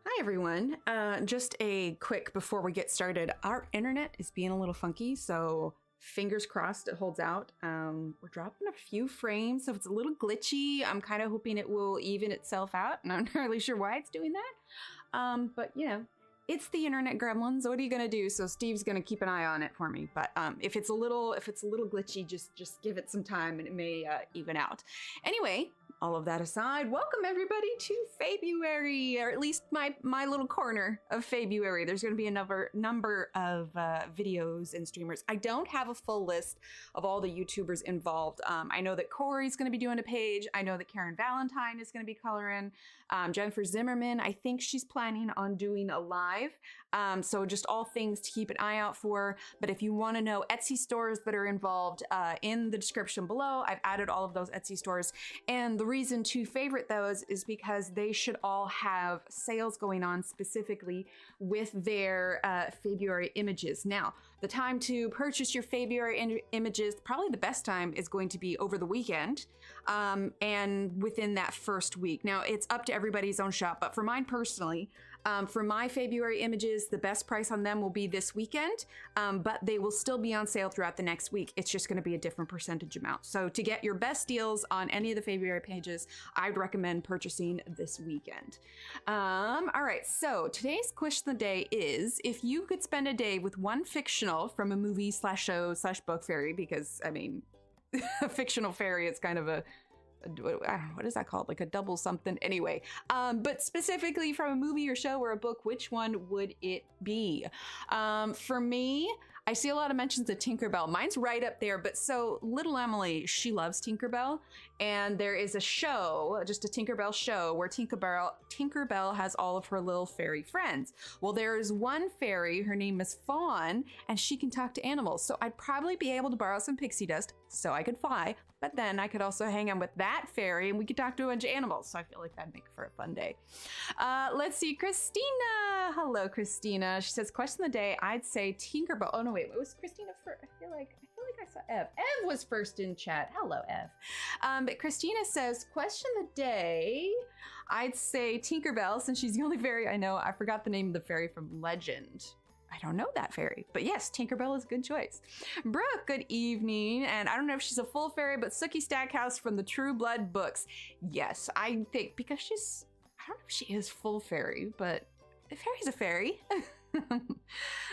Hi everyone, just a quick before we get started. Our internet is being a little funky, so fingers crossed it holds out. We're dropping a few frames, so if it's a little glitchy, I'm kind of hoping it will even itself out, and I'm not really sure why it's doing that. But you know, it's the internet gremlins. What are you gonna do? So Steve's gonna keep an eye on it for me. But if it's a little glitchy, just give it some time, and it may even out. Anyway. All of that aside, welcome everybody to Faebruary, or at least my little corner of Faebruary. There's going to be a number of videos and streamers. I don't have a full list of all the YouTubers involved. I know that Corey's going to be doing a page. I know that Karen Valentine is going to be coloring. Jennifer Zimmerman, I think she's planning on doing a live. So just all things to keep an eye out for. But if you want to know Etsy stores that are involved, in the description below, I've added all of those Etsy stores. And the reason to favorite those is because they should all have sales going on specifically with their Faebruary images. Now, the time to purchase your Faebruary images, probably the best time is going to be over the weekend and within that first week. Now, it's up to everybody's own shop, but for mine personally, for my Faebruary images, the best price on them will be this weekend, but they will still be on sale throughout the next week. It's just going to be a different percentage amount. So to get your best deals on any of the Faebruary pages, I'd recommend purchasing this weekend. All right, so today's question of the day is, if you could spend a day with one fictional from a movie / show / book fairy, because I mean, a fictional fairy, it's kind of a what is that called? Like a double something. Anyway, but specifically from a movie or show or a book, which one would it be? For me, I see a lot of mentions of Tinkerbell. Mine's right up there, but so little Emily, she loves Tinkerbell. And there is a show, just a Tinkerbell show, where Tinkerbell has all of her little fairy friends. Well, there is one fairy, her name is Fawn, and she can talk to animals. So I'd probably be able to borrow some pixie dust so I could fly, but then I could also hang out with that fairy and we could talk to a bunch of animals. So I feel like that'd make for a fun day. Let's see, Christina. Hello, Christina. She says, question of the day, I'd say Tinkerbell. Oh no, wait, what was Christina first? I feel like I saw Ev. Ev was first in chat. Hello, Ev. But Christina says, question of the day, I'd say Tinkerbell, since she's the only fairy I know. I forgot the name of the fairy from Legend. I don't know that fairy, but yes, Tinkerbell is a good choice. Brooke, good evening. And I don't know if she's a full fairy, but Sookie Stackhouse from the True Blood books. Yes, I think, because I don't know if she is full fairy, but a fairy's a fairy.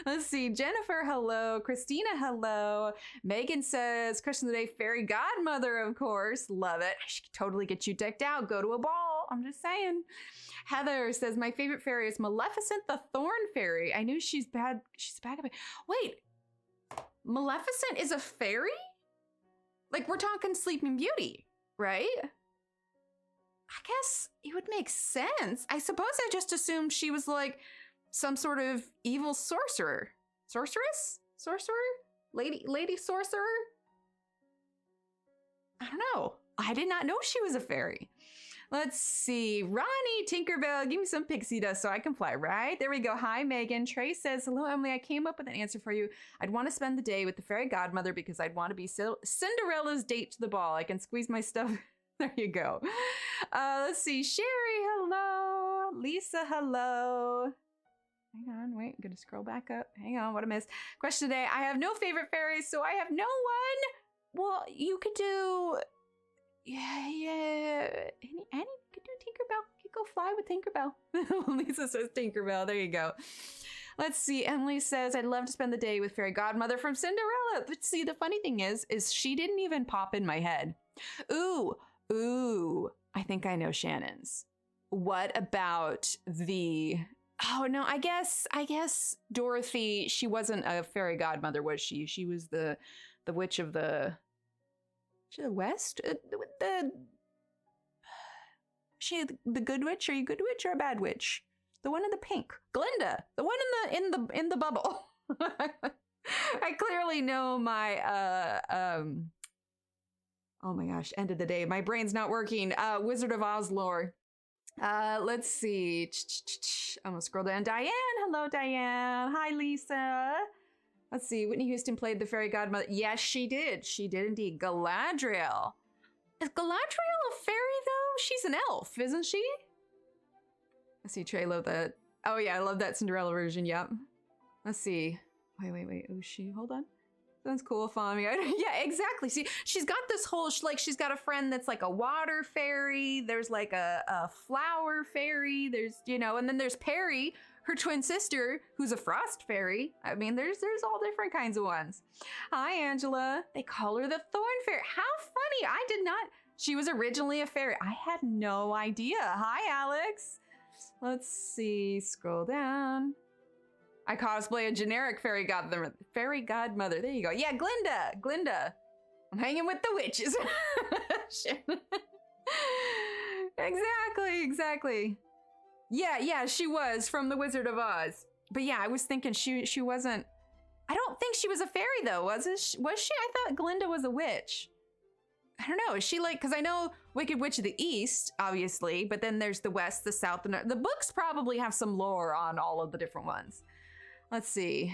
Let's see, Jennifer, hello. Christina, hello. Megan says, question of the day, fairy godmother, of course. Love it. I should totally get you decked out. Go to a ball. I'm just saying. Heather says, my favorite fairy is Maleficent the Thorn Fairy. I knew she's bad. She's bad. Wait, Maleficent is a fairy? Like, we're talking Sleeping Beauty, right? I guess it would make sense. I suppose I just assumed she was like some sort of evil sorcerer. Sorceress? Sorcerer? Lady sorcerer? I don't know. I did not know she was a fairy. Let's see. Ronnie, Tinkerbell, give me some pixie dust so I can fly, right? There we go. Hi, Megan. Trey says, hello, Emily. I came up with an answer for you. I'd want to spend the day with the fairy godmother because I'd want to be Cinderella's date to the ball. I can squeeze my stuff. There you go. Let's see. Sherry, hello. Lisa, hello. Hang on, wait, I'm gonna scroll back up. Hang on, what I missed. Question today, I have no favorite fairies, so I have no one. Well, you could do, yeah, any could do Tinkerbell. You could go fly with Tinkerbell. Lisa says Tinkerbell, there you go. Let's see. Emily says, I'd love to spend the day with Fairy Godmother from Cinderella. But see, the funny thing is she didn't even pop in my head. Ooh, I think I know Shannon's. What about the... Oh, no, I guess Dorothy, she wasn't a fairy godmother, was she? She was the witch of the West? She the good witch? Are you good witch or a bad witch? The one in the pink. Glinda, the one in the bubble. I clearly know my oh my gosh, end of the day. My brain's not working. Wizard of Oz lore. Let's see. I'm gonna scroll down. Diane, hello Diane. Hi Lisa. Let's see. Whitney Houston played the fairy godmother. Yes, she did. She did indeed. Galadriel. Is Galadriel a fairy though? She's an elf, isn't she? Let's see. Trey, love that. Oh yeah, I love that Cinderella version. Yep. Let's see. Wait. Oh, hold on. Sounds cool, Fami. Yeah, exactly. See, she's got this whole, she's got a friend that's like a water fairy. There's like a flower fairy. There's, and then there's Perry, her twin sister, who's a frost fairy. I mean, there's all different kinds of ones. Hi, Angela. They call her the Thorn Fairy. How funny. I did not, she was originally a fairy. I had no idea. Hi, Alex. Let's see, scroll down. I cosplay a generic fairy godmother. There you go. Yeah, Glinda. I'm hanging with the witches. Exactly. Yeah, she was from The Wizard of Oz. But yeah, I was thinking she wasn't. I don't think she was a fairy though, was she? I thought Glinda was a witch. I don't know. Is she like, because I know Wicked Witch of the East, obviously, but then there's the West, the South, and the books probably have some lore on all of the different ones. Let's see.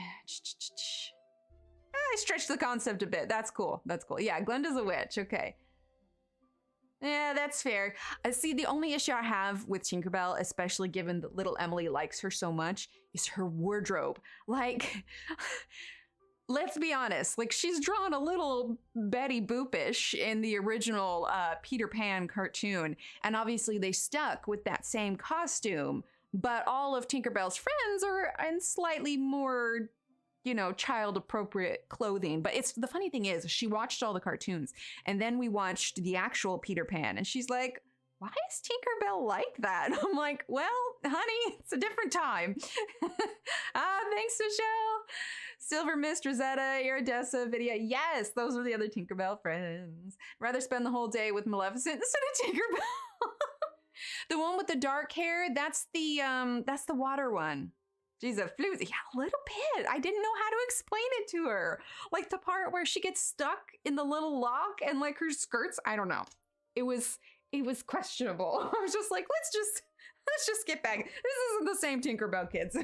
I stretched the concept a bit. That's cool. Yeah, Glinda's a witch. Okay. Yeah, that's fair. See, the only issue I have with Tinkerbell, especially given that little Emily likes her so much, is her wardrobe. Like, let's be honest. Like, she's drawn a little Betty Boop-ish in the original Peter Pan cartoon. And obviously they stuck with that same costume. But all of Tinkerbell's friends are in slightly more, child-appropriate clothing. But the funny thing is, she watched all the cartoons, and then we watched the actual Peter Pan, and she's like, why is Tinkerbell like that? I'm like, well, honey, it's a different time. Thanks, Michelle. Silver Mist, Rosetta, Iridessa, Vidya. Yes, those are the other Tinkerbell friends. Rather spend the whole day with Maleficent instead of Tinkerbell. The one with the dark hair, that's the water one. She's a floozy. Yeah, a little bit. I didn't know how to explain it to her. Like the part where she gets stuck in the little lock and like her skirts, I don't know. It was questionable. I was just like, let's just get back. This isn't the same Tinkerbell, kids.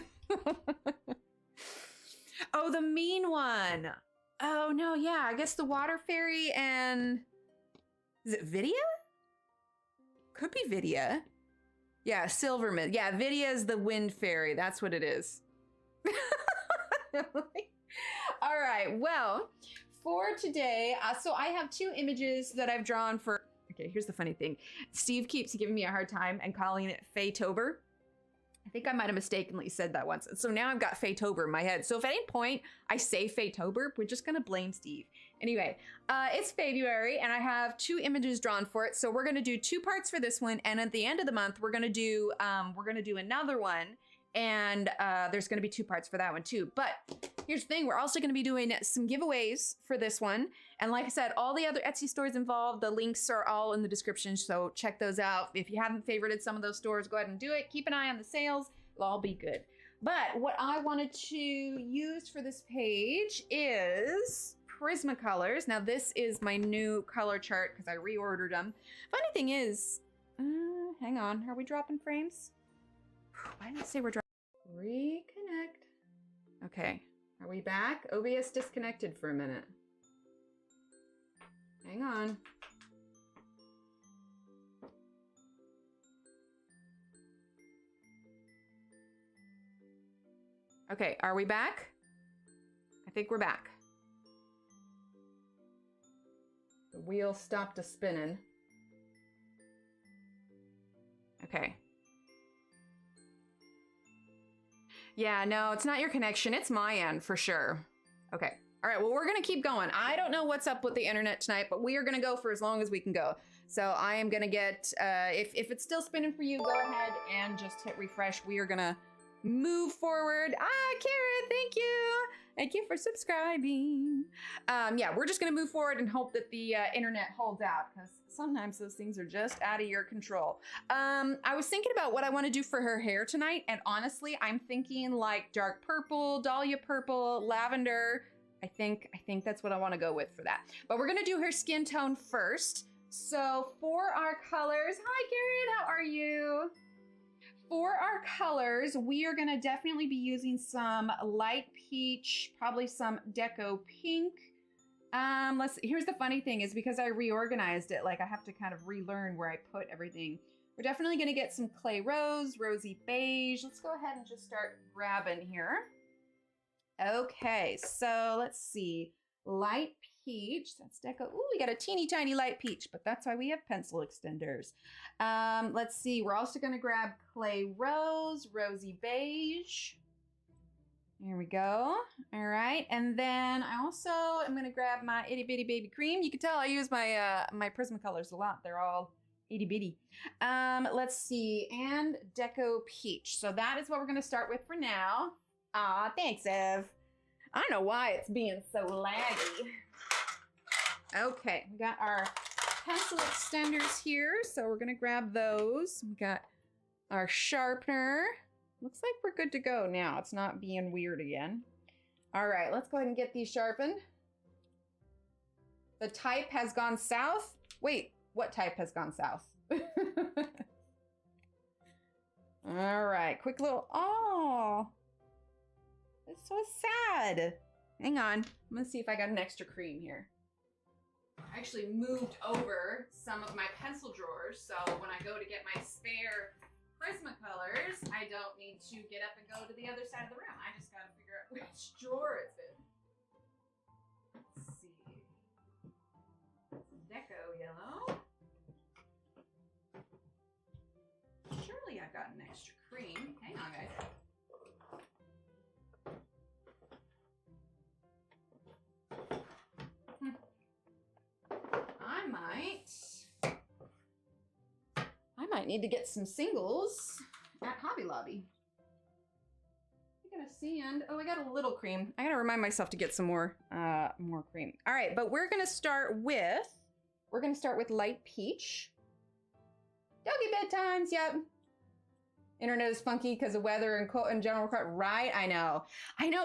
Oh, the mean one. Oh no, yeah, I guess the water fairy and is it Vidya? Could be Vidya. Yeah, Silvermist. Yeah, Vidya is the wind fairy. That's what it is. All right, well, for today, so I have two images that I've drawn for... Okay, here's the funny thing. Steve keeps giving me a hard time and calling it Faetober. I think I might have mistakenly said that once. So now I've got Faetober in my head. So if at any point I say Faetober, we're just gonna blame Steve. Anyway, it's February and I have two images drawn for it. So we're gonna do two parts for this one. And at the end of the month, we're gonna do another one. And there's gonna be two parts for that one too. But here's the thing, we're also gonna be doing some giveaways for this one. And like I said, all the other Etsy stores involved, the links are all in the description, so check those out. If you haven't favorited some of those stores, go ahead and do it. Keep an eye on the sales, it'll all be good. But what I wanted to use for this page is Prismacolors. Now this is my new color chart because I reordered them. Funny thing is, hang on, are we dropping frames? Why did it say we're dropping? Reconnect. Okay, are we back? OBS disconnected for a minute. Hang on. Okay, are we back? I think we're back. The wheel stopped a-spinning. Okay. Yeah, no, it's not your connection. It's my end for sure. Okay. All right, well, we're going to keep going. I don't know what's up with the internet tonight, but we are going to go for as long as we can go. So I am going to get, if it's still spinning for you, go ahead and just hit refresh. We are going to move forward. Ah, Karen, thank you. Thank you for subscribing. Yeah, we're just going to move forward and hope that the internet holds out, because sometimes those things are just out of your control. I was thinking about what I want to do for her hair tonight, and honestly, I'm thinking like dark purple, dahlia purple, lavender. I think that's what I want to go with for that. But we're going to do her skin tone first. So for our colors, hi Karen, how are you? For our colors, we are gonna definitely be using some light peach, probably some deco pink. Here's the funny thing is because I reorganized it, like I have to kind of relearn where I put everything. We're definitely gonna get some clay rose, rosy beige. Let's go ahead and just start grabbing here. Okay, so let's see. Light peach, that's deco. Ooh, we got a teeny tiny light peach, but that's why we have pencil extenders. Let's see, we're also gonna grab clay rose, rosy beige. Here we go. All right, and then I also am gonna grab my itty bitty baby cream. You can tell I use my my Prismacolors a lot. They're all itty bitty. Let's see, and deco peach. So that is what we're gonna start with for now. Aw, thanks, Ev. I don't know why it's being so laggy. Okay, we got our pencil extenders here, so we're gonna grab those. We got our sharpener. Looks like we're good to go now. It's not being weird again. All right, let's go ahead and get these sharpened. The type has gone south. Wait, what type has gone south? All right, quick little, oh. It's so sad. Hang on. I'm gonna see if I got an extra cream here. I actually moved over some of my pencil drawers, so when I go to get my spare Prismacolors, I don't need to get up and go to the other side of the room. I just gotta figure out which drawer it's in. Let's see. Deco yellow. Surely I've got an extra cream. Hang on, guys. I might need to get some singles at Hobby Lobby. I got a sand. Oh, I got a little cream. I gotta remind myself to get some more cream. All right, but we're gonna start with light peach. Doggy bedtimes. Yep. Internet is funky because of weather and general right? I know.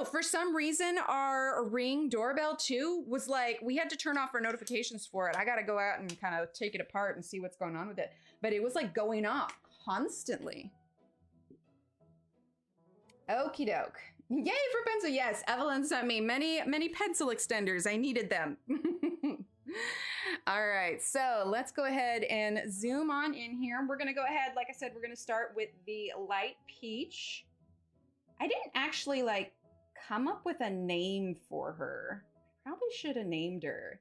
For some reason, our Ring doorbell too was like, we had to turn off our notifications for it. I got to go out and kind of take it apart and see what's going on with it. But it was like going off constantly. Okie doke. Yay for pencil. Yes, Evelyn sent me many pencil extenders. I needed them. All right, so let's go ahead and zoom on in here. We're gonna go ahead, like I said, we're gonna start with the light peach. I didn't actually like come up with a name for her. Probably should have named her.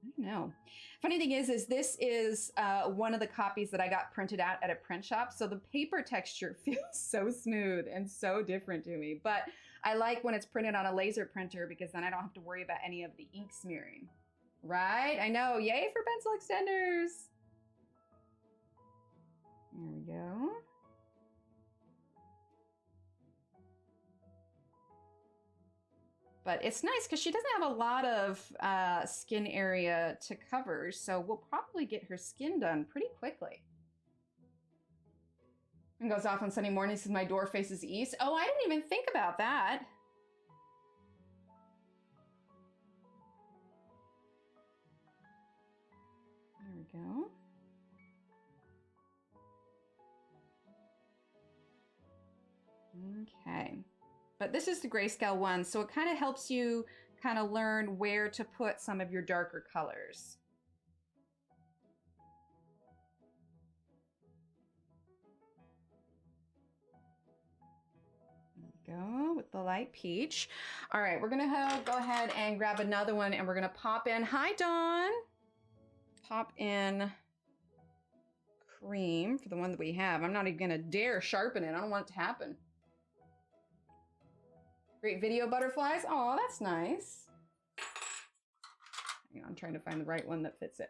I don't know. Funny thing is this is one of the copies that I got printed out at a print shop. So the paper texture feels so smooth and so different to me. But I like when it's printed on a laser printer because then I don't have to worry about any of the ink smearing. Right? I know. Yay for pencil extenders. There we go. But it's nice because she doesn't have a lot of skin area to cover, so we'll probably get her skin done pretty quickly. And goes off on Sunday mornings because my door faces east. Oh, I didn't even think about that. There we go. Okay. But this is the grayscale one, so it kind of helps you kind of learn where to put some of your darker colors. There we go with the light peach. All right, we're gonna go ahead and grab another one and we're gonna pop in, hi Dawn. Pop in cream for the one that we have. I'm not even gonna dare sharpen it. I don't want it to happen. Great video butterflies. Oh, that's nice. Hang on, I'm trying to find the right one that fits it.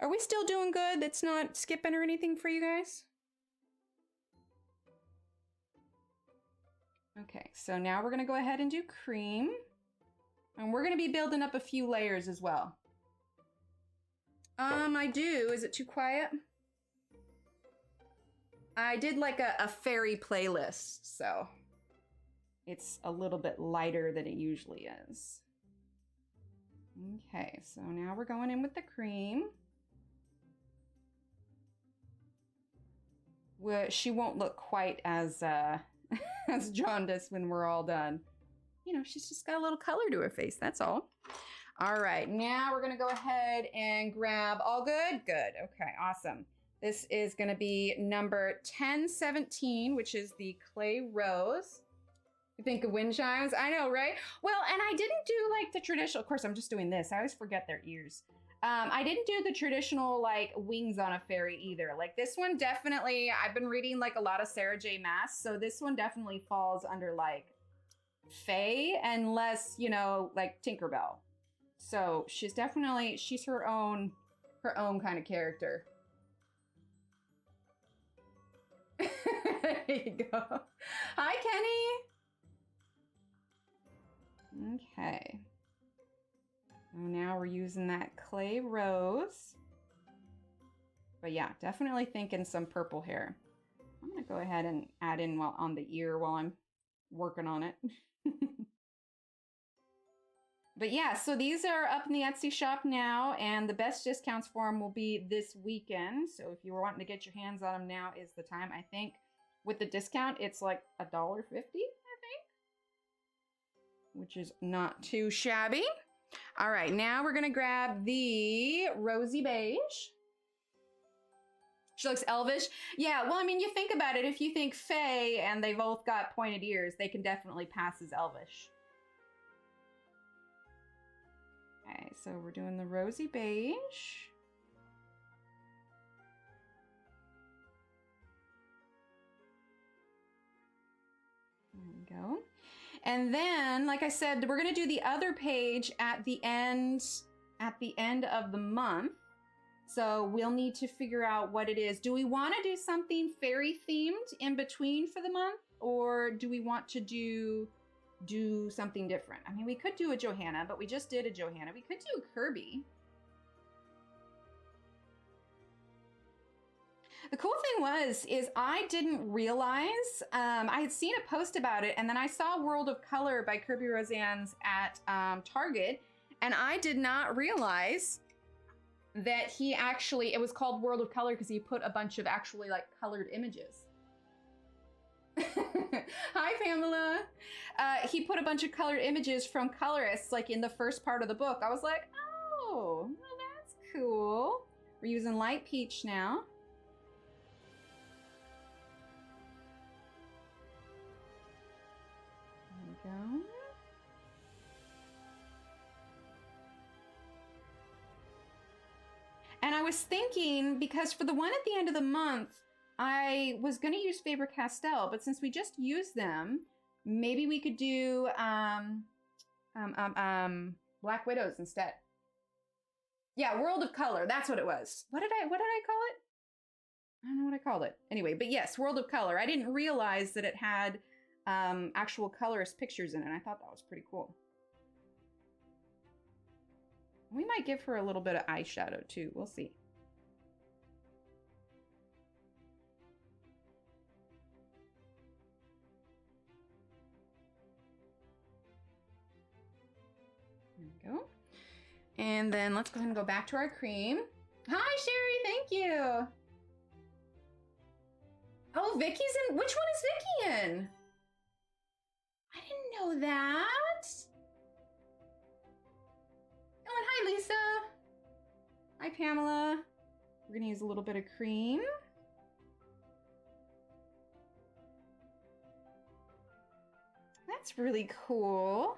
Are we still doing good? That's not skipping or anything for you guys? Okay, so now we're gonna go ahead and do cream. And we're gonna be building up a few layers as well. I do. Is it too quiet? I did like a fairy playlist, so it's a little bit lighter than it usually is. Okay, so now we're going in with the cream. Well, she won't look quite as as jaundiced when we're all done. You know, she's just got a little color to her face, that's all. All right, now we're gonna go ahead and grab, all good? Good, okay, awesome. This is gonna be number 1017, which is the clay rose. You think of wind chimes? I know, right? Well, and I didn't do like the traditional, of course I'm just doing this, I always forget their ears. I didn't do the traditional like wings on a fairy either. Like this one definitely, I've been reading like a lot of Sarah J Maas, so this one definitely falls under like Fae and less, you know, like Tinkerbell. So she's definitely, she's her own kind of character. There you go. Hi, Kenny. Okay. So now we're using that clay rose. But yeah, definitely thinking some purple hair. I'm gonna go ahead and add in on the ear while I'm working on it. But yeah, so these are up in the Etsy shop now, and the best discounts for them will be this weekend. So if you were wanting to get your hands on them, now is the time. I think with the discount, it's like $1.50, I think, which is not too shabby. All right, now we're gonna grab the rosy beige. She looks elvish. Yeah, well, I mean, you think about it, if you think Fae and they both got pointed ears, they can definitely pass as elvish. Okay, so we're doing the rosy beige. There we go. And then, like I said, we're gonna do the other page at the end of the month. So we'll need to figure out what it is. Do we want to do something fairy themed in between for the month, or do we want to do something different? I mean, we could do a Johanna, but we just did a Johanna. We could do a Kirby. The cool thing is I didn't realize, I had seen a post about it, and then I saw World of Color by Kirby Roseanne's at Target, and I did not realize that he actually, it was called World of Color because he put a bunch of actually like colored images. Hi, Pamela. He put a bunch of colored images from colorists like in the first part of the book. I was like, oh, well, that's cool. We're using light peach now. There we go. And I was thinking, because for the one at the end of the month, I was going to use Faber-Castell, but since we just used them, maybe we could do Black Widows instead. Yeah, World of Color. That's what it was. What did I call it? I don't know what I called it. Anyway, but yes, World of Color. I didn't realize that it had actual colorist pictures in it. I thought that was pretty cool. We might give her a little bit of eyeshadow too. We'll see. There we go. And then let's go ahead and go back to our cream. Hi, Sherry. Thank you. Oh, Vicky's in. Which one is Vicky in? I didn't know that. Oh, and hi, Lisa. Hi, Pamela. We're gonna use a little bit of cream. That's really cool.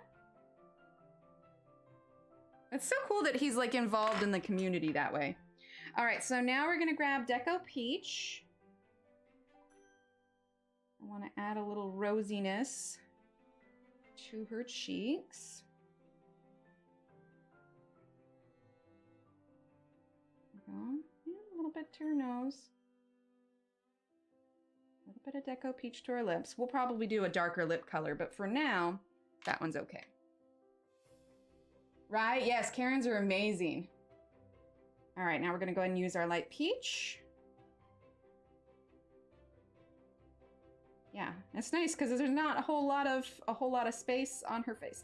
It's so cool that he's like involved in the community that way. All right, so now we're gonna grab Deco Peach. want to add a little rosiness to her cheeks. There we go. Yeah, a little bit to her nose. A little bit of Deco Peach to her lips. We'll probably do a darker lip color, but for now, that one's okay. Right? Yes, Karens are amazing. All right, now we're gonna go ahead and use our light peach. Yeah, it's nice because there's not a whole lot of space on her face.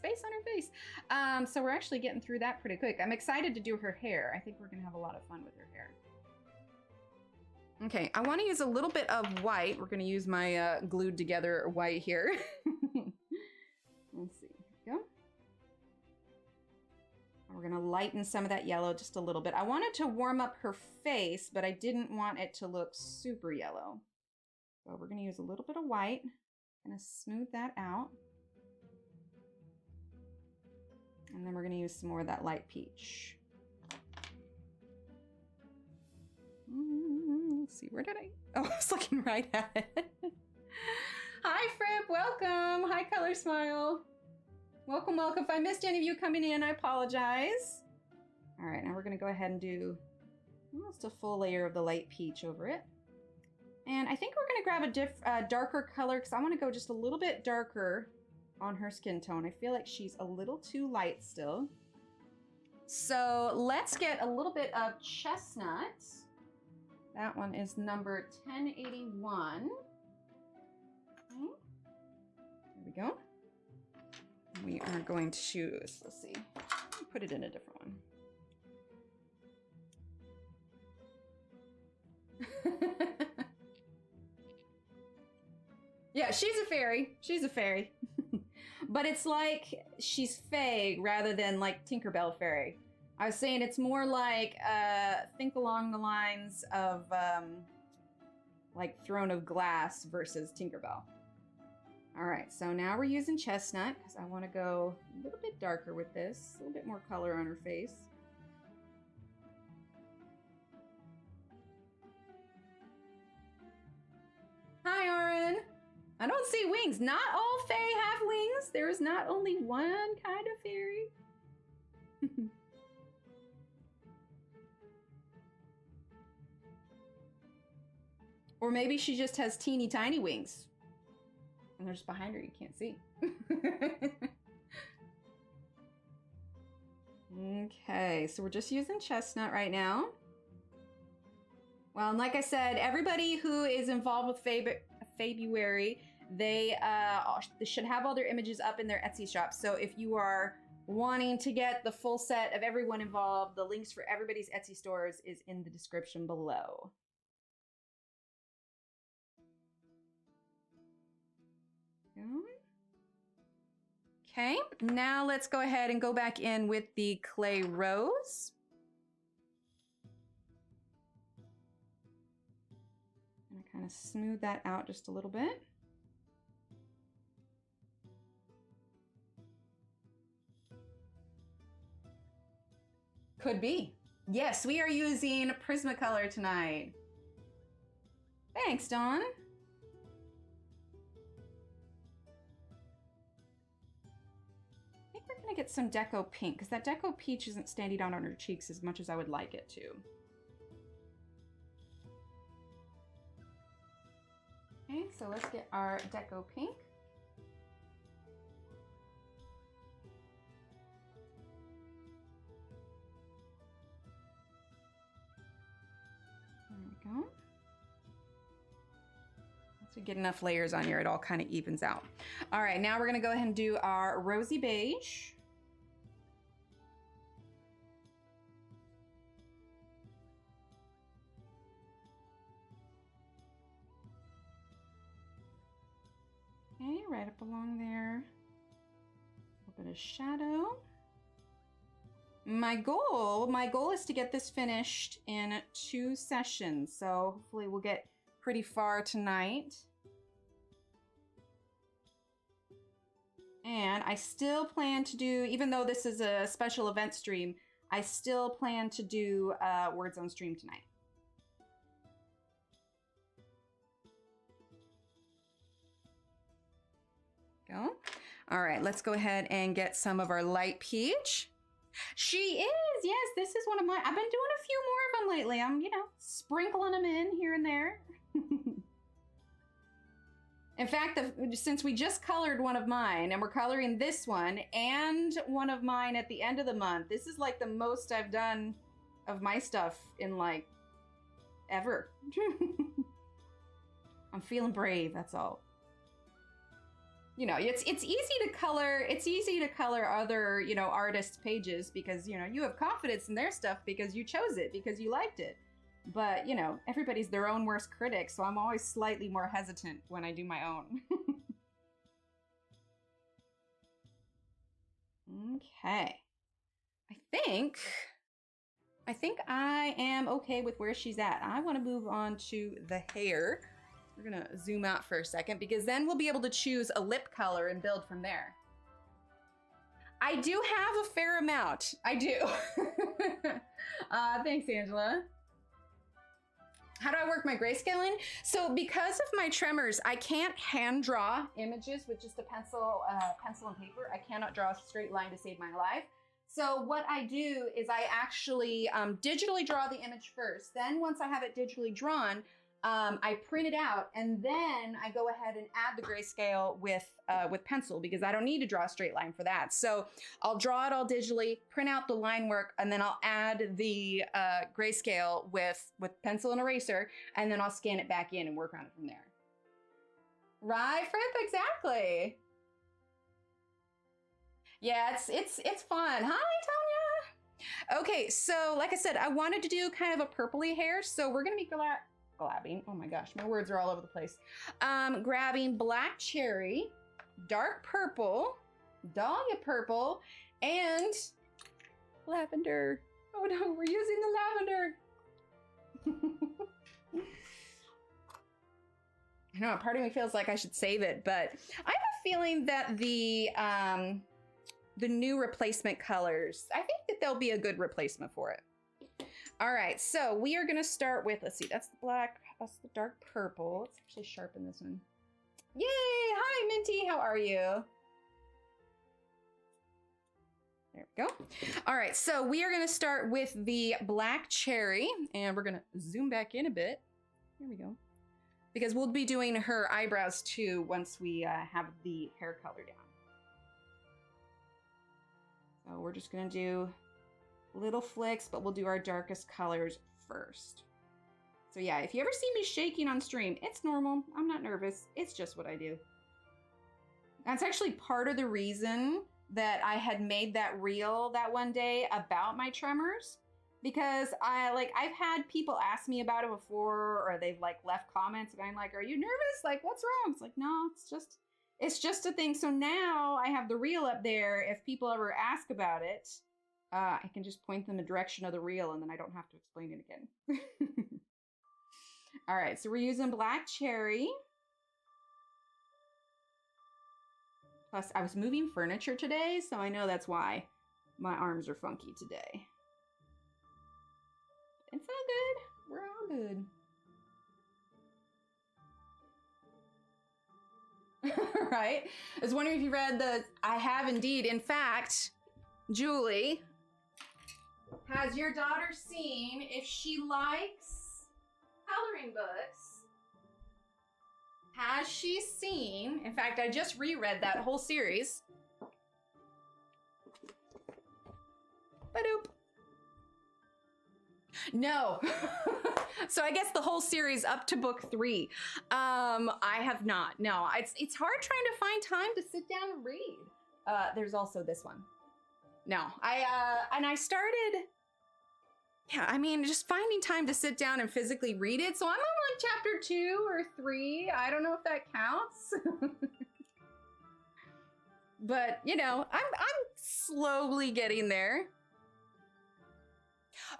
So we're actually getting through that pretty quick. I'm excited to do her hair. I think we're gonna have a lot of fun with her hair. Okay, I want to use a little bit of white. We're gonna use my glued together white here. Let's see. Here we go. We're gonna lighten some of that yellow just a little bit. I wanted to warm up her face, but I didn't want it to look super yellow. So we're gonna use a little bit of white. Gonna smooth that out. And then we're gonna use some more of that light peach. Let's see, where did I? Oh, I was looking right at it. Hi, Fripp, welcome. Hi, Color Smile. Welcome, welcome. If I missed any of you coming in, I apologize. All right, now we're gonna go ahead and do almost a full layer of the light peach over it. And I think we're gonna grab a darker color because I wanna go just a little bit darker on her skin tone. I feel like she's a little too light still. So let's get a little bit of chestnut. That one is number 1081. Okay. There we go. We are going to choose, let's see, put it in a different one. Yeah, she's a fairy. She's a fairy. But it's like she's Fae rather than like Tinkerbell fairy. I was saying it's more like, think along the lines of like Throne of Glass versus Tinkerbell. All right, so now we're using chestnut because I want to go a little bit darker with this, a little bit more color on her face. Hi, Auren. I don't see wings. Not all Fae have wings. There is not only one kind of fairy. Or maybe she just has teeny tiny wings. And they're just behind her, you can't see. Okay, so we're just using chestnut right now. Well, and like I said, everybody who is involved with Faebruary, they should have all their images up in their Etsy shop. So if you are wanting to get the full set of everyone involved, the links for everybody's Etsy stores is in the description below. Okay, now let's go ahead and go back in with the clay rose. And I kind of smooth that out just a little bit. Could be. Yes, we are using Prismacolor tonight. Thanks, Dawn. I'm gonna get some Deco Pink because that Deco Peach isn't standing out on her cheeks as much as I would like it to. Okay, so let's get our Deco Pink. There we go. Once we get enough layers on here, it all kind of evens out. All right, now we're gonna go ahead and do our rosy beige. Okay, right up along there. A little bit of shadow. My goal is to get this finished in 2 sessions. So hopefully we'll get pretty far tonight. And I still plan to do, even though this is a special event stream, I still plan to do Words on Stream tonight. All right, let's go ahead and get some of our light peach. She is, yes, this is one of my, I've been doing a few more of them lately. I'm, you know, sprinkling them in here and there. In fact, since we just colored one of mine and we're coloring this one and one of mine at the end of the month, this is like the most I've done of my stuff in like ever. I'm feeling brave, that's all. You know, it's easy to color other, you know, artists' pages because, you know, you have confidence in their stuff because you chose it, because you liked it. But, you know, everybody's their own worst critic, so I'm always slightly more hesitant when I do my own. Okay. I think I am okay with where she's at. I want to move on to the hair. We're gonna zoom out for a second because then we'll be able to choose a lip color and build from there. I do have a fair amount. I do. Thanks, Angela. How do I work my grayscaling? So because of my tremors, I can't hand draw images with just a pencil and paper. I cannot draw a straight line to save my life. So what I do is I actually digitally draw the image first. Then once I have it digitally drawn, I print it out and then I go ahead and add the grayscale with pencil because I don't need to draw a straight line for that. So I'll draw it all digitally, print out the line work, and then I'll add the grayscale with pencil and eraser, and then I'll scan it back in and work on it from there. Right, Fripp? Exactly. Yeah, it's fun. Hi, Tanya. Okay, so like I said, I wanted to do kind of a purpley hair, so we're gonna be grabbing, oh my gosh, my words are all over the place. Grabbing black cherry, dark purple, dahlia purple, and lavender. Oh no, we're using the lavender. I know, part of me feels like I should save it, but I have a feeling that the new replacement colors, I think that they'll be a good replacement for it. All right, so we are gonna start with, let's see, that's the black, that's the dark purple. Let's actually sharpen this one. Yay, hi Minty, how are you? There we go. All right, so we are gonna start with the black cherry and we're gonna zoom back in a bit. Here we go. Because we'll be doing her eyebrows too once we have the hair color down. So we're just gonna do little flicks, but we'll do our darkest colors first. So yeah, if you ever see me shaking on stream, it's normal. I'm not nervous. It's just what I do. That's actually part of the reason that I had made that reel that one day about my tremors, because I've had people ask me about it before, or they've like left comments and I'm like, are you nervous? Like, what's wrong? It's like, no, it's just a thing. So now I have the reel up there. If people ever ask about it, I can just point them in the direction of the reel and then I don't have to explain it again. All right, so we're using black cherry. Plus, I was moving furniture today, so I know that's why my arms are funky today. It's all good. We're all good. Right? I was wondering if you read I have indeed. In fact, Julie, has your daughter seen if she likes coloring books? Has she seen, in fact, I just reread that whole series. Ba-doop. No. So I guess the whole series up to book 3. I have not. No, it's hard trying to find time to sit down and read. There's also this one. No, I started, yeah, I mean, just finding time to sit down and physically read it. So I'm on like chapter 2 or 3. I don't know if that counts. But, you know, I'm slowly getting there.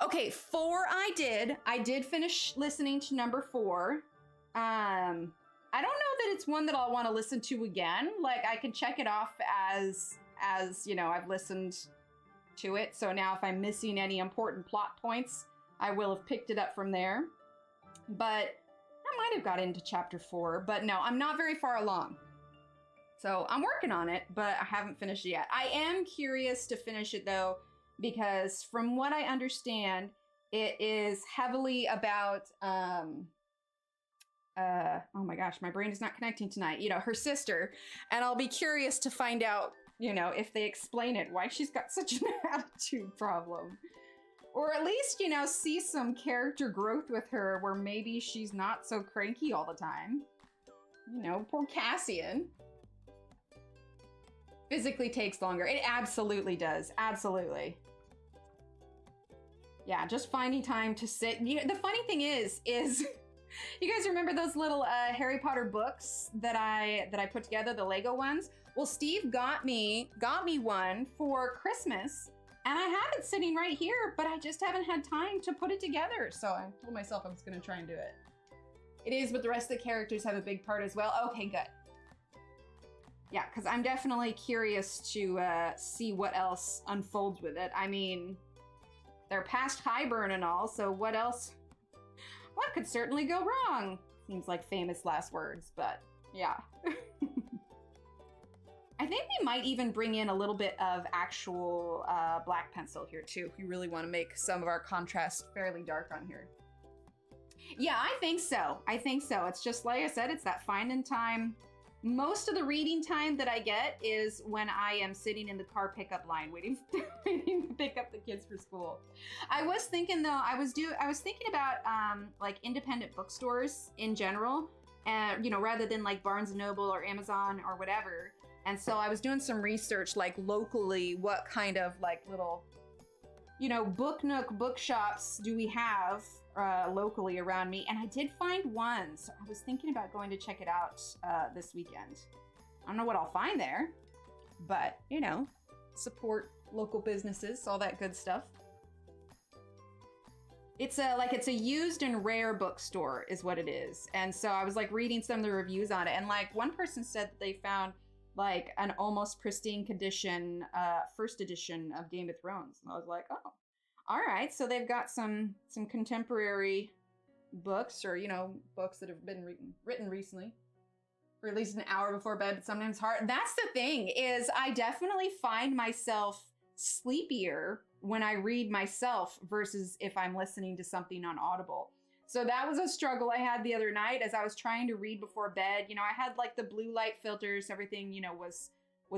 Okay, 4 I did finish listening to number 4. I don't know that it's one that I'll want to listen to again. Like, I can check it off as, you know, I've listened to it. So now if I'm missing any important plot points, I will have picked it up from there. But I might have got into chapter 4, but no, I'm not very far along. So I'm working on it, but I haven't finished it yet. I am curious to finish it though, because from what I understand, it is heavily about, oh my gosh, my brain is not connecting tonight, you know, her sister. And I'll be curious to find out, you know, if they explain it, why she's got such an attitude problem. Or at least, you know, see some character growth with her where maybe she's not so cranky all the time. You know, poor Cassian. Physically takes longer. It absolutely does. Absolutely. Yeah, just finding time to sit. You know, the funny thing is you guys remember those little Harry Potter books that I put together, the Lego ones? Well, Steve got me one for Christmas, and I have it sitting right here, but I just haven't had time to put it together. So I told myself I was gonna try and do it. It is, but the rest of the characters have a big part as well. Okay, good. Yeah, because I'm definitely curious to see what else unfolds with it. I mean, they're past Highburn and all, so what else? What could certainly go wrong? Seems like famous last words, but yeah. I think we might even bring in a little bit of actual black pencil here too. We really want to make some of our contrast fairly dark on here. Yeah, I think so. I think so. It's just like I said, it's that finding time. Most of the reading time that I get is when I am sitting in the car pickup line waiting to pick up the kids for school. I was thinking though, I was thinking about like independent bookstores in general, and you know, rather than like Barnes & Noble or Amazon or whatever. And so I was doing some research like locally, what kind of like little, you know, book nook bookshops do we have locally around me, and I did find one, so I was thinking about going to check it out this weekend. I don't know what I'll find there, but you know, support local businesses, all that good stuff. It's a used and rare bookstore is what it is, and so I was like reading some of the reviews on it, and like one person said that they found like an almost pristine condition first edition of Game of Thrones, and I was like, oh. All right, so they've got some contemporary books, or you know, books that have been written recently, or at least an hour before bed, but sometimes hard. That's the thing, is I definitely find myself sleepier when I read myself versus if I'm listening to something on Audible. So that was a struggle I had the other night as I was trying to read before bed. You know, I had like the blue light filters, everything, you know, was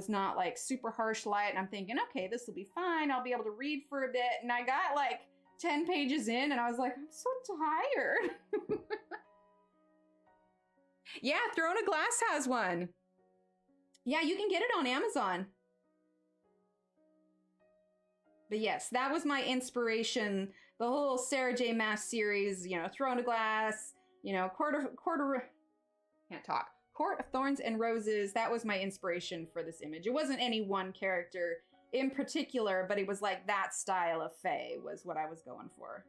not like super harsh light, and I'm thinking, okay, this will be fine, I'll be able to read for a bit, and I got like 10 pages in and I was like, I'm so tired. Yeah, Throne of Glass has one. Yeah, you can get it on Amazon. But yes, that was my inspiration, the whole Sarah J. Maas series, you know, Throne of Glass, you know, Court of Thorns and Roses. That was my inspiration for this image. It wasn't any one character in particular, but it was like that style of Fae was what I was going for.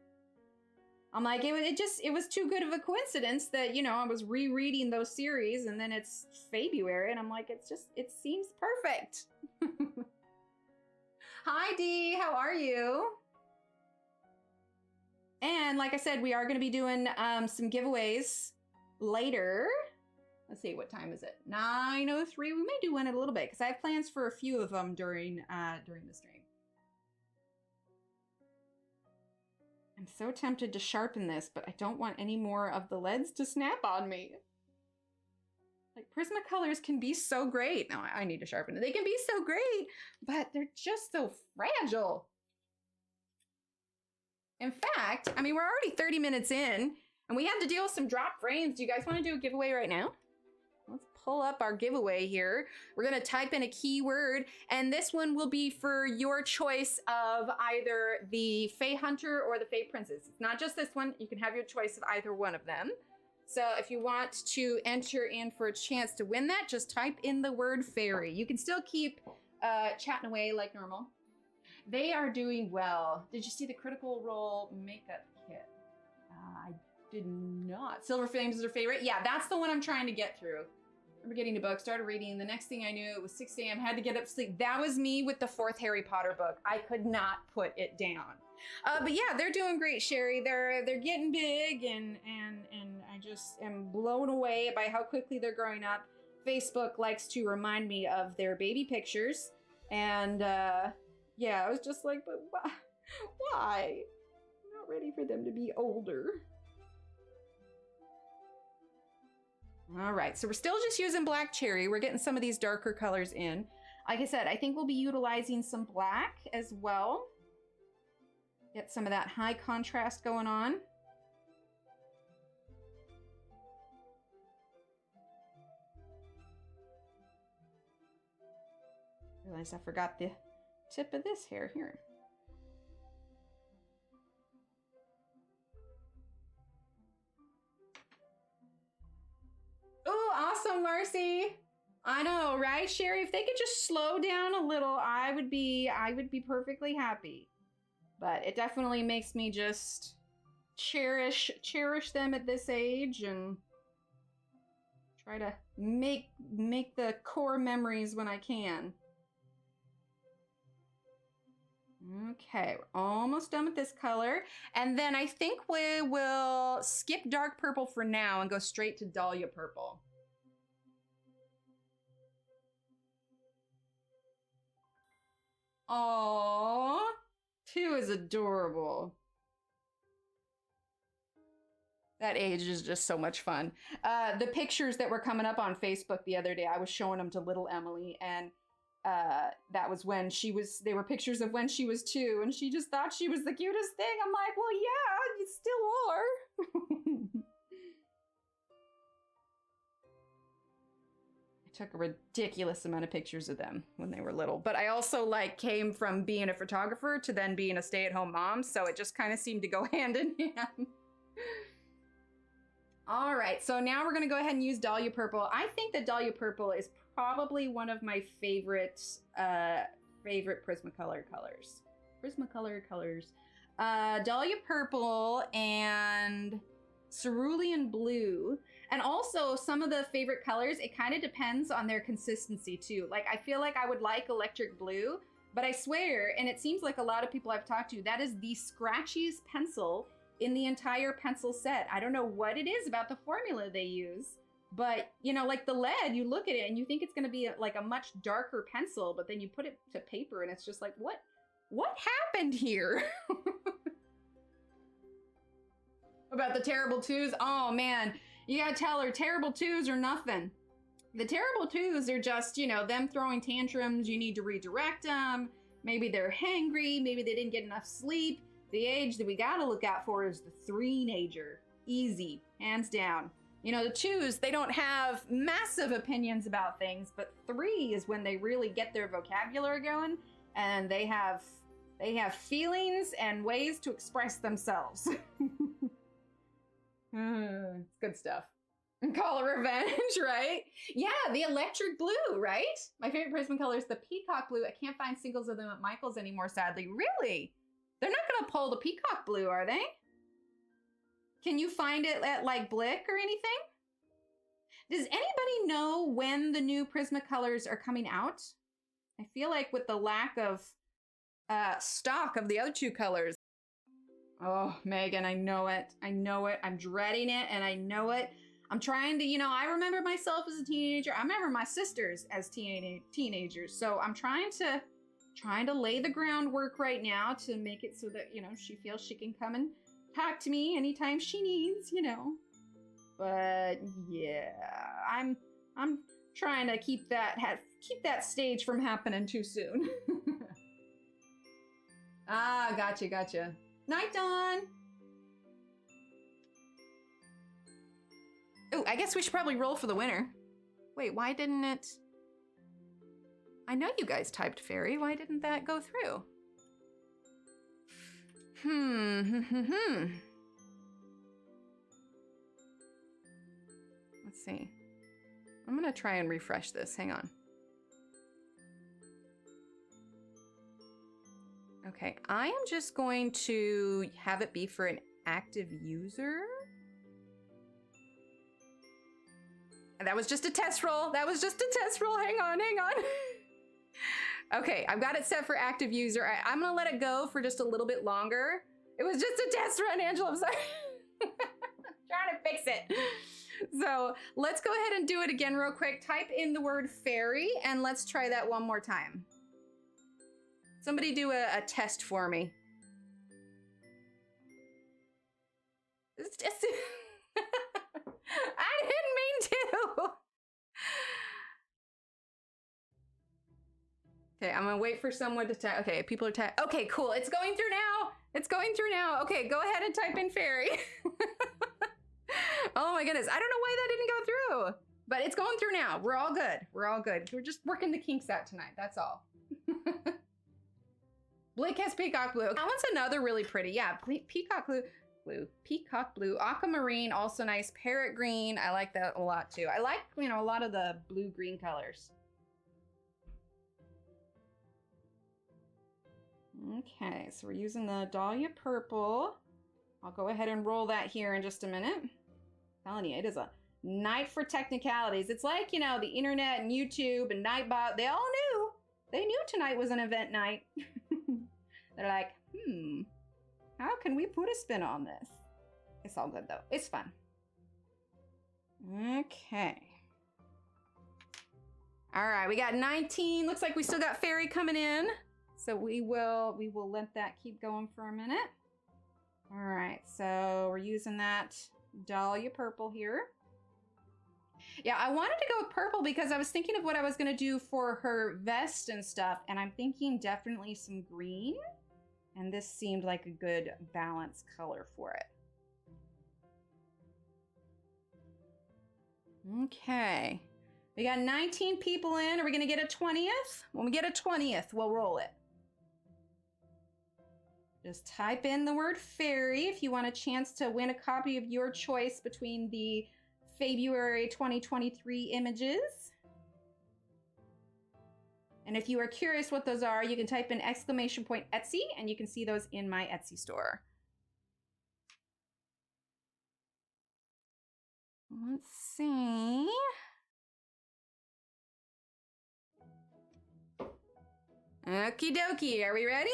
I'm like, it was too good of a coincidence that, you know, I was rereading those series and then it's Faebruary and I'm like, it seems perfect. Hi Dee, how are you? And like I said, we are going to be doing some giveaways later. Let's see, what time is it? 9:03. We may do one in a little bit because I have plans for a few of them during the stream. I'm so tempted to sharpen this, but I don't want any more of the leads to snap on me. Like, Prismacolors can be so great. No, I need to sharpen it. They can be so great, but they're just so fragile. In fact, I mean, we're already 30 minutes in, and we have to deal with some drop frames. Do you guys want to do a giveaway right now? Let's pull up our giveaway here. We're going to type in a keyword, and this one will be for your choice of either the Fae Hunter or the Fae Princess. It's not just this one. You can have your choice of either one of them. So if you want to enter in for a chance to win that, just type in the word fairy. You can still keep chatting away like normal. They are doing well. Did you see the Critical Role makeup kit? I did not. Silver Flames is her favorite. Yeah, that's the one I'm trying to get through. I remember getting a book, started reading. The next thing I knew, it was 6 a.m. Had to get up to sleep. That was me with the 4th Harry Potter book. I could not put it down. But yeah, they're doing great, Sherry. They're getting big, and I just am blown away by how quickly they're growing up. Facebook likes to remind me of their baby pictures. And yeah, I was just like, but why? I'm not ready for them to be older. All right, so we're still just using black cherry. We're getting some of these darker colors in. Like I said, I think we'll be utilizing some black as well. Get some of that high contrast going on. Realized I forgot the tip of this hair here. Oh, awesome, Marcy. I know, right, Sherry? If they could just slow down a little, I would be perfectly happy. But it definitely makes me just cherish them at this age and try to make the core memories when I can. Okay, we're almost done with this color. And then I think we will skip dark purple for now and go straight to Dahlia purple. Aww, 2 is adorable. That age is just so much fun. The pictures that were coming up on Facebook the other day, I was showing them to little Emily, and that was when they were pictures of when she was 2, and she just thought she was the cutest thing. I'm like, well, yeah, you still are. I took a ridiculous amount of pictures of them when they were little, but I also like came from being a photographer to then being a stay-at-home mom, so it just kind of seemed to go hand in hand. All right, so now we're gonna go ahead and use Dahlia purple. I think that Dahlia purple is probably one of my favorite Prismacolor colors. Prismacolor colors. Dahlia purple and cerulean blue. And also some of the favorite colors, it kind of depends on their consistency too. Like I feel like I would like electric blue, but I swear, and it seems like a lot of people I've talked to, that is the scratchiest pencil in the entire pencil set. I don't know what it is about the formula they use, but you know, like the lead, you look at it and you think it's going to be like a much darker pencil, but then you put it to paper and it's just like, what happened here? About the terrible 2s? Oh man, you gotta tell her terrible 2s are nothing. The terrible 2s are just, you know, them throwing tantrums. You need to redirect them. Maybe they're hangry. Maybe they didn't get enough sleep. The age that we gotta look out for is the 3-nager. Easy, hands down. You know, the 2s, they don't have massive opinions about things, but 3 is when they really get their vocabulary going, and they have feelings and ways to express themselves. It's good stuff. Call it revenge, right? Yeah, the electric blue, right? My favorite Prismacolor is the peacock blue. I can't find singles of them at Michael's anymore, sadly. Really? They're not gonna pull the peacock blue, are they? Can you find it at like Blick or anything? Does anybody know when the new Prismacolors are coming out? I feel like with the lack of stock of the other 2 colors. Oh, Megan, I know it. I know it. I'm dreading it, and I know it. I'm trying to, you know, I remember myself as a teenager. I remember my sisters as teenagers. So I'm trying to lay the groundwork right now to make it so that, you know, she feels she can come and talk to me anytime she needs, you know. But yeah, I'm trying to keep that stage from happening too soon. Ah, gotcha. Night, Dawn. Oh, I guess we should probably roll for the winner. Wait, why didn't it? I know you guys typed fairy. Why didn't that go through? Let's see. I'm gonna try and refresh this. Hang on. Okay, I am just going to have it be for an active user. And that was just a test roll. Hang on. Okay, I've got it set for active user. I'm gonna let it go for just a little bit longer. It was just a test run, Angela, I'm sorry. Trying to fix it. So let's go ahead and do it again real quick. Type in the word fairy and let's try that one more time. Somebody do a test for me. It's just I didn't mean to. Okay, I'm gonna wait for someone to type. Okay, people are typing. Okay, cool. It's going through now. It's going through now. Okay, go ahead and type in fairy. Oh my goodness. I don't know why that didn't go through, but it's going through now. We're all good. We're all good. We're just working the kinks out tonight. That's all. Blake has peacock blue. That one's another really pretty. Yeah, peacock blue. Peacock blue, aquamarine, also nice. Parrot green, I like that a lot too. I like, you know, a lot of the blue-green colors. Okay, so we're using the Dahlia purple. I'll go ahead and roll that here in just a minute. I'm telling you, it is a night for technicalities. It's like, you know, the internet and YouTube and Nightbot, they all knew. They knew tonight was an event night. They're like, how can we put a spin on this? It's all good though. It's fun. Okay. All right, we got 19. Looks like we still got fairy coming in. So we will let that keep going for a minute. All right, so we're using that Dahlia purple here. Yeah, I wanted to go with purple because I was thinking of what I was gonna do for her vest and stuff, and I'm thinking definitely some green. And this seemed like a good balanced color for it. Okay. We got 19 people in. Are we gonna get a 20th? When we get a 20th, we'll roll it. Just type in the word fairy if you want a chance to win a copy of your choice between the Faebruary 2023 images. And if you are curious what those are, you can type in !Etsy and you can see those in my Etsy store. Let's see. Okie dokie, are we ready?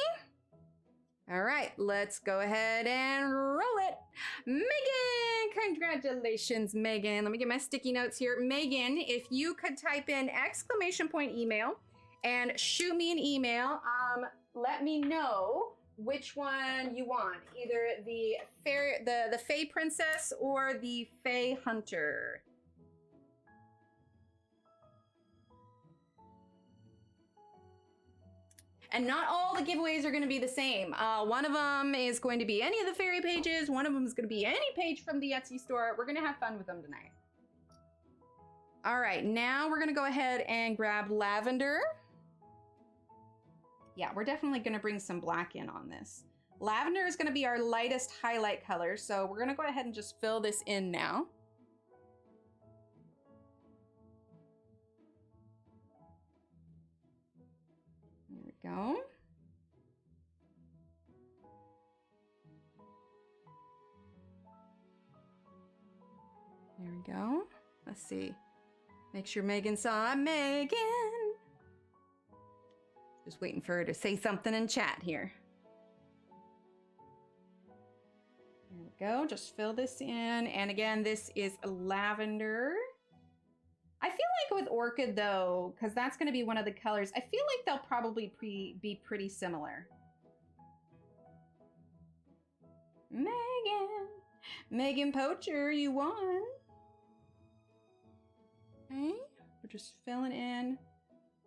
All right, let's go ahead and roll it. Megan, congratulations, Megan. Let me get my sticky notes here. Megan, if you could type in !email and shoot me an email, let me know which one you want. Either the Fae Princess or the Fae Hunter. And not all the giveaways are gonna be the same. One of them is going to be any of the fairy pages. One of them is gonna be any page from the Etsy store. We're gonna have fun with them tonight. All right, now we're gonna go ahead and grab lavender. Yeah, we're definitely gonna bring some black in on this. Lavender is gonna be our lightest highlight color, so we're gonna go ahead and just fill this in now. There we go. There we go. Let's see. Make sure Megan saw Megan. Just waiting for her to say something in chat here. There we go. Just fill this in. And again, this is lavender. I feel like with orchid though, because that's going to be one of the colors, I feel like they'll probably be pretty similar. Megan Poacher, you won. Okay, we're just filling in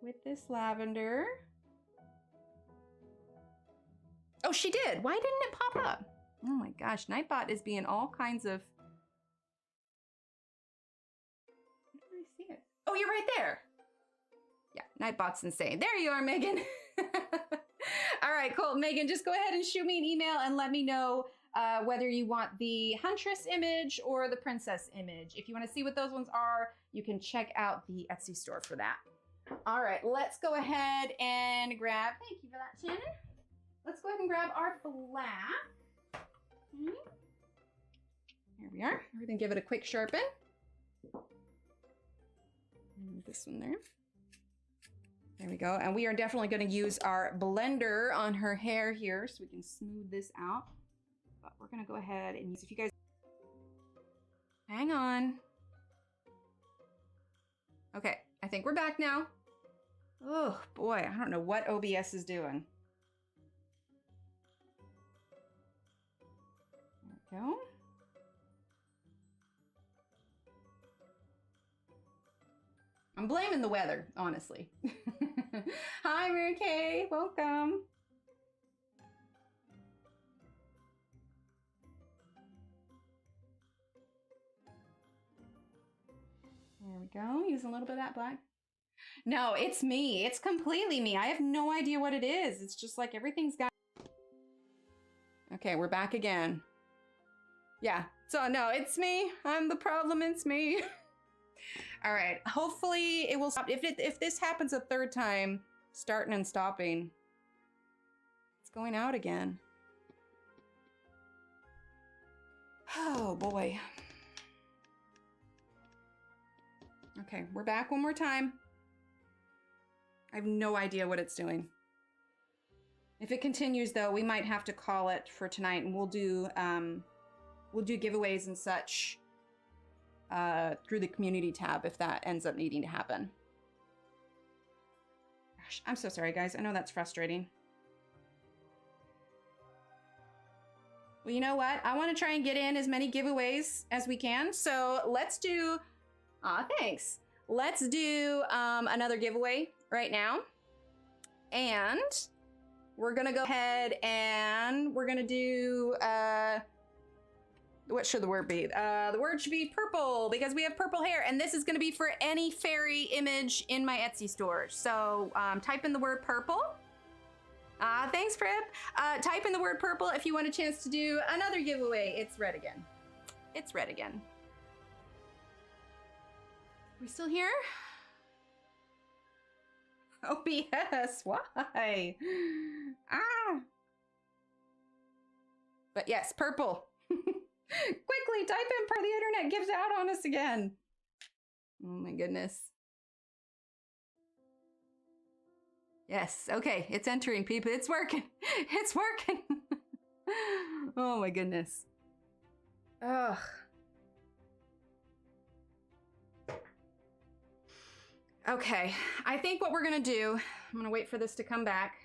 with this lavender. Oh, she did. Why didn't it pop up? Oh my gosh, Nightbot is being all kinds of... Where did I see it? Oh, you're right there. Yeah, Nightbot's insane. There you are, Megan. All right, cool. Megan, just go ahead and shoot me an email and let me know whether you want the Huntress image or the Princess image. If you want to see what those ones are, you can check out the Etsy store for that. All right, let's go ahead and grab... Thank you for that, Shannon. Let's go ahead and grab our black. Okay. Here we are. We're gonna give it a quick sharpen. And this one there. There we go. And we are definitely gonna use our blender on her hair here so we can smooth this out. But we're gonna go ahead and use, if you guys, hang on. Okay, I think we're back now. Oh boy, I don't know what OBS is doing. There we go. I'm blaming the weather, honestly. Hi, Mary Kay, welcome. There we go, use a little bit of that black. No, it's me. It's completely me. I have no idea what it is. It's just like everything's got... Okay, we're back again. Yeah, so no, it's me. I'm the problem, it's me. All right, hopefully it will stop. If this happens a third time, starting and stopping, it's going out again. Oh boy. Okay, we're back one more time. I have no idea what it's doing. If it continues though, we might have to call it for tonight, and we'll do giveaways and such through the community tab if that ends up needing to happen. Gosh, I'm so sorry guys. I know that's frustrating. Well, you know what? I want to try and get in as many giveaways as we can. So let's do, thanks. Let's do another giveaway right now. And we're gonna go ahead and we're gonna do, what should the word be? The word should be purple, because we have purple hair, and this is gonna be for any fairy image in my Etsy store. So type in the word purple. Thanks, Frib. Type in the word purple if you want a chance to do another giveaway. It's red again. It's red again. We still here? OBS, why? But yes, purple. Quickly type in purple. The internet gives out on us again. Oh my goodness. Yes, okay, it's entering, people. It's working. It's working. Oh my goodness. Ugh. Okay, I think what we're gonna do, I'm gonna wait for this to come back.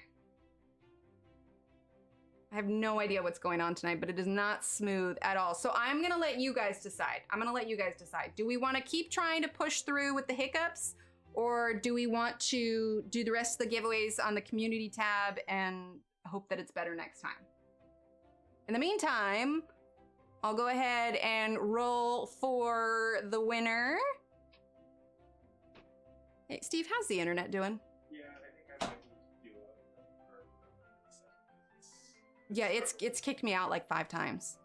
I have no idea what's going on tonight, but it is not smooth at all. So I'm gonna let you guys decide. Do we wanna keep trying to push through with the hiccups? Or do we want to do the rest of the giveaways on the community tab and hope that it's better next time? In the meantime, I'll go ahead and roll for the winner. Hey, Steve, how's the internet doing? Yeah, I think I might need to do a Yeah, it's kicked me out like 5 times.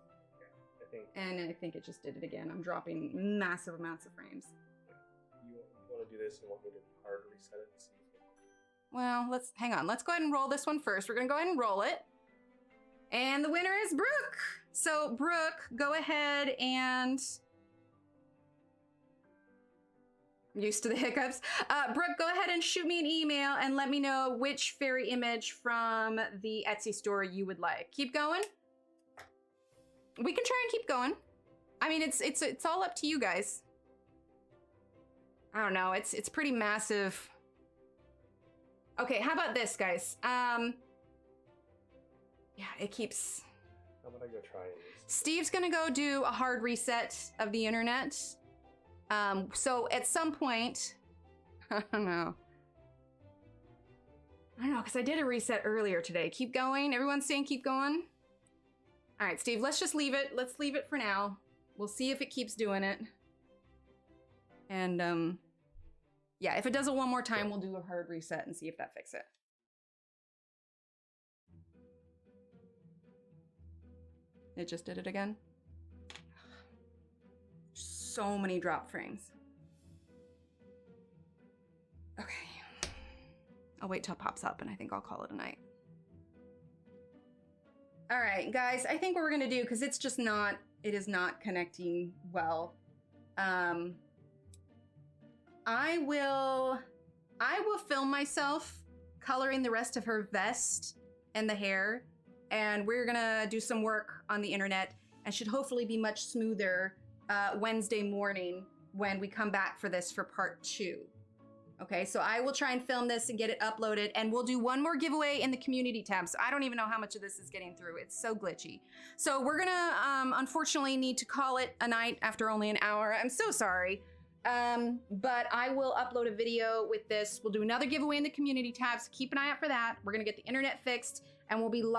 Yeah, and I think it just did it again. I'm dropping massive amounts of frames. Yeah. You want to do this and want me to hard reset it and see? Well, hang on. Let's go ahead and roll this one first. We're gonna go ahead and roll it. And the winner is Brooke. So Brooke, go ahead and... I'm used to the hiccups. Brooke, go ahead and shoot me an email and let me know which fairy image from the Etsy store you would like. Keep going. We can try and keep going. I mean, it's all up to you guys. I don't know. It's pretty massive. Okay, how about this, guys? Yeah, it keeps... How about I go try and... Steve's gonna go do a hard reset of the internet. So at some point, I don't know, because I did a reset earlier today. Keep going. Everyone's saying keep going. All right, Steve, let's just leave it. Let's leave it for now. We'll see if it keeps doing it. And yeah, if it does it one more time, we'll do a hard reset and see if that fixes it. It just did it again. So many drop frames. Okay. I'll wait till it pops up and I think I'll call it a night. All right, guys, I think what we're gonna do, because it's just not, it is not connecting well. I will film myself coloring the rest of her vest and the hair, and we're gonna do some work on the internet and should hopefully be much smoother Wednesday morning when we come back for this for part 2. Okay, so I will try and film this and get it uploaded, and we'll do one more giveaway in the community tab. So I don't even know how much of this is getting through. It's so glitchy. So we're gonna unfortunately need to call it a night after only an hour. I'm so sorry. But I will upload a video with this. We'll do another giveaway in the community tab, so keep an eye out for that. We're gonna get the internet fixed, and we'll be live